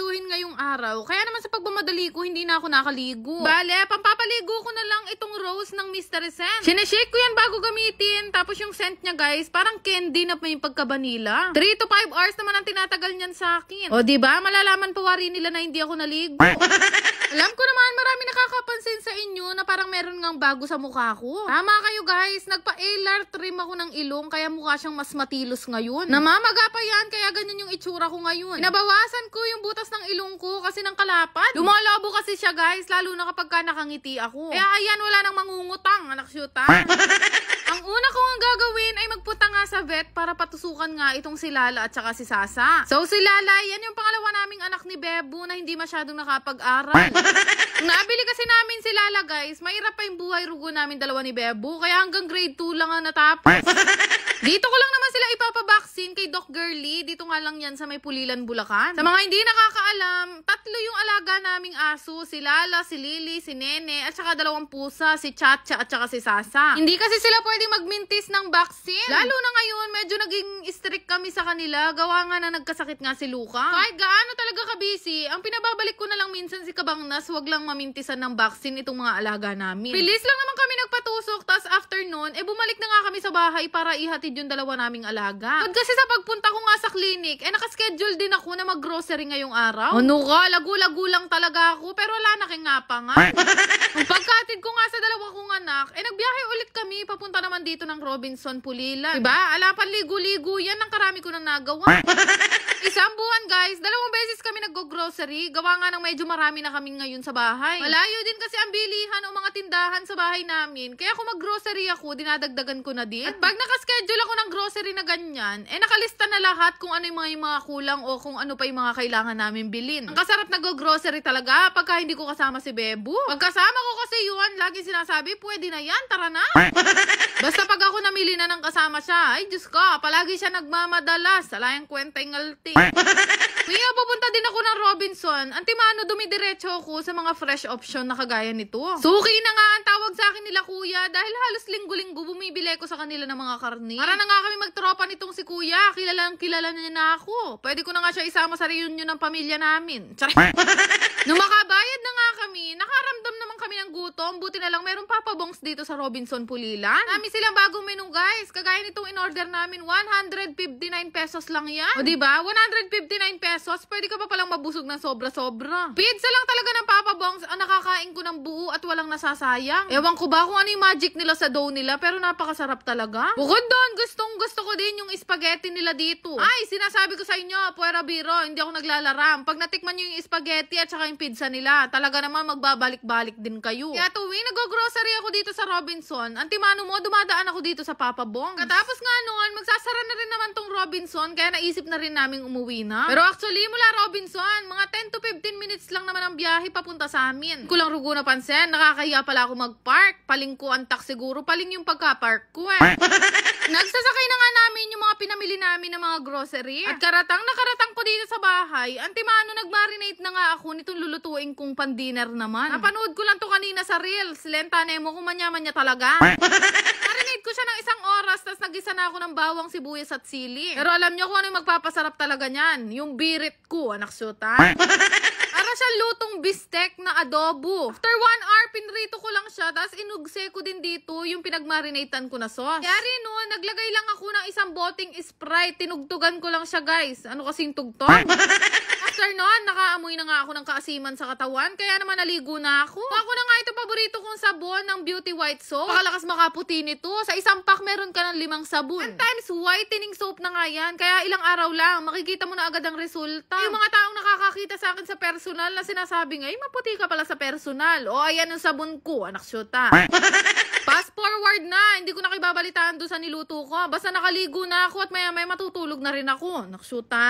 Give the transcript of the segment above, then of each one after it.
asikasuhin ngayong araw. Kaya naman sa pagmamadali ko, hindi na ako nakaligo. Bale, pampapaligo ko na lang itong rose ng Mystery Scent. Sineshake ko yan bago gamitin. Tapos yung scent niya guys, parang candy na may pagka-vanilla. 3 to 5 hours naman ang tinatagal niyan sa akin. O diba, malalaman pa wari nila na hindi ako naligo. Alam ko naman, marami nakakapansin sa inyo na parang meron ngang bago sa mukha ko. Tama kayo guys, nagpa-alar trim ako ng ilong kaya mukha siyang mas matilos ngayon. Namamaga pa yan, kaya ganyan yung itsura ko ngayon. Nabawasan ko yung butas ng ilong ko kasi ng kalapad. Lumalobo kasi siya guys, lalo na kapag ka nakangiti ako. Kaya ayan, wala nang mangungutang, anak syuta. Ang una ko ang gagawin ay magpunta nga sa vet para patusukan nga itong si Lala at saka si Sasa. So si Lala, yan yung pangalawa naming anak ni Bebo na hindi masyadong nakapag-aral. Nabili kasi namin si Lala guys, mahirap pa yung buhay rugo namin dalawa ni Bebo, kaya hanggang grade 2 lang ang natapos. Dito ko lang naman sila ipapabaksin kay Doc Girly. Dito nga lang yan sa may Pulilan, Bulacan. Sa mga hindi nakakaalam, 3 yung alaga naming aso. Si Lala, si Lily, si Nene, at saka 2 pusa, si Chacha at saka si Sasa. Hindi kasi sila pwedeng magmintis ng vaccine. Lalo na ngayon, medyo naging strict kami sa kanila. Gawa nga na nagkasakit nga si Luca. Kahit gaano talaga ka-busy, ang pinababalik ko na lang minsan si Kabangnas, wag lang mamintisan ng vaccine itong mga alaga namin. Bilis lang naman kami nagpatusok, tas after nun, bumalik na nga kami sa bahay para ihatid yung 2 naming alaga. Kasi sa pagpunta ko nga sa clinic, nakaschedule din ako na mag-grocery ngayong araw. Ano ka? Lagu-lagu lang talaga ako, pero wala na nga pa nga. Pagkatid ko nga sa 2 kong anak, nagbiyahe ulit kami, papunta naman dito ng Robinson, Pulilan. Diba? Alapan ligo-ligo yan, ang karami ko nang nagawa. Isang buwan guys, 2 beses kami nag-grocery, gawa nga ng medyo marami na kami ngayon sa bahay. Malayo din kasi ang bilihan o mga tindahan sa bahay namin, kaya kung mag-grocery ako, dinadagdagan ko na din. At pag nakaschedule ako ng grocery na ganyan, nakalista na lahat kung ano yung mga kulang o kung ano pa yung mga kailangan namin bilhin. Ang kasarap nag-grocery talaga pagka hindi ko kasama si Bebo. Pagkasama ko kasi yun, lagi sinasabi, pwede na yan, tara na. Basta pag ako namili na ng kasama siya, ay Diyos ko, palagi siya nagmamadalas. Salayang kwenta yung ngalti. Kaya pupunta din ako ng Robinson. Antimano, dumidiretso ako sa mga fresh option na kagaya nito. Suki na nga ang tawag sa akin nila kuya dahil halos linggo-linggo bumibili ko sa kanila ng mga karne. Para na nga kami magtropa nitong si kuya. Kilala niya na ako. Pwede ko na nga siya isama sa reunion ng pamilya namin. Nung makabayad na nga kami, nakaramdam naman kami ng gutom. Buti na lang meron papabongs dito sa Robinson, Pulilan. Dami silang bagong menu guys. Kagaya nitong in-order namin, 159 pesos lang yan. O diba? 159 pesos, pwede ka pa palang mabusog ng sobra-sobra. Pizza lang talaga ng Papa Bongs ang nakakain ko ng buo at walang nasasayang. Ewan ko ba kung ano yung magic nila sa dough nila, pero napakasarap talaga. Bukod doon, gusto ko din yung spaghetti nila dito. Ay, sinasabi ko sa inyo, puwera biro, hindi ako naglalaram. Pag natikman nyo yung spaghetti at saka yung pizza nila, talaga naman magbabalik-balik din kayo. Kaya tuwing nag-grocery ako dito sa Robinson, antimano mo, dumadaan ako dito sa Papa Bongs. Katapos nga noon, magsasara na rin naman tong Robinson, kaya naisip na rin naming umuwi na. Pero actually, mula Robinson, mga 10 to 15 minutes lang naman ang biyahe papunta sa amin. Kulang rugo napansin, nakakahiya pala ako mag-park. Paling ko antak siguro, paling yung pagka-park ko Nagsasakay na nga namin yung mga pinamili namin ng mga grocery. At karatang ko dito sa bahay, antimano nag-marinate na nga ako nitong lulutuin kong pan-dinner naman. Napanood ko lang to kanina sa Reels. Lenta nemo kung manya-manya talaga. Marinate ko siya ng 1 oras, tapos nagisa na ako ng bawang, sibuyas at sili. Pero alam nyo kung ano yung magpapasarap talaga niyan? Yung birit ko, anak syuta. Para siya lutong bistek na adobo. After 1 hour, pinrito ko lang siya, tapos inugse ko din dito yung pinagmarinatean ko na sauce. Kaya rin noon, naglagay lang ako ng 1 boteng Sprite. Tinugtugan ko lang siya guys. Ano kasing tugtog? After noon, nakaamoy na nga ako ng kaasiman sa katawan, kaya naman naligo na ako. Ako na nga ito paborito kong sabon ng Beauty White Soap. Pakalakas makaputi nito. Sa 1 pack meron ka ng 5 sabon. 10 times whitening soap na nga yan. Kaya ilang araw lang, makikita mo na agad ang resulta. Yung mga taong nakakakita sa akin sa personal na sinasabi nga, maputi ka pala sa personal. O ayan yung sabon ko, anak syuta. Fast forward na, hindi ko na kibabalitaan doon sa niluto ko. Basta nakaligo na ako at maya-maya matutulog na rin ako. Anak syuta.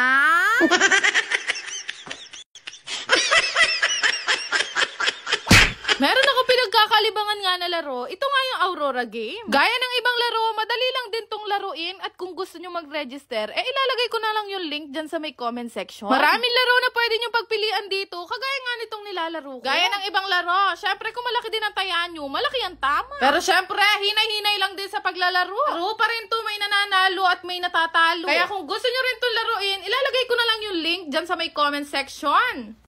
Meron ako pinagkakalibangan nga na nilalaro, ito nga yung Aurora game. Gaya ng ibang laro, madali lang din tong laruin at kung gusto nyo mag-register, ilalagay ko na lang yung link dyan sa may comment section. Maraming laro na pwede nyo pagpilian dito, kagaya nga nitong nilalaro ko. Gaya ng ibang laro, syempre kung malaki din ang tayaan nyo, malaki ang tama. Pero syempre, hinay-hinay lang din sa paglalaro. Laro pa rin to, may nananalo at may natatalo. Kaya kung gusto nyo rin itong laruin, ilalagay ko na lang yung link dyan sa may comment section.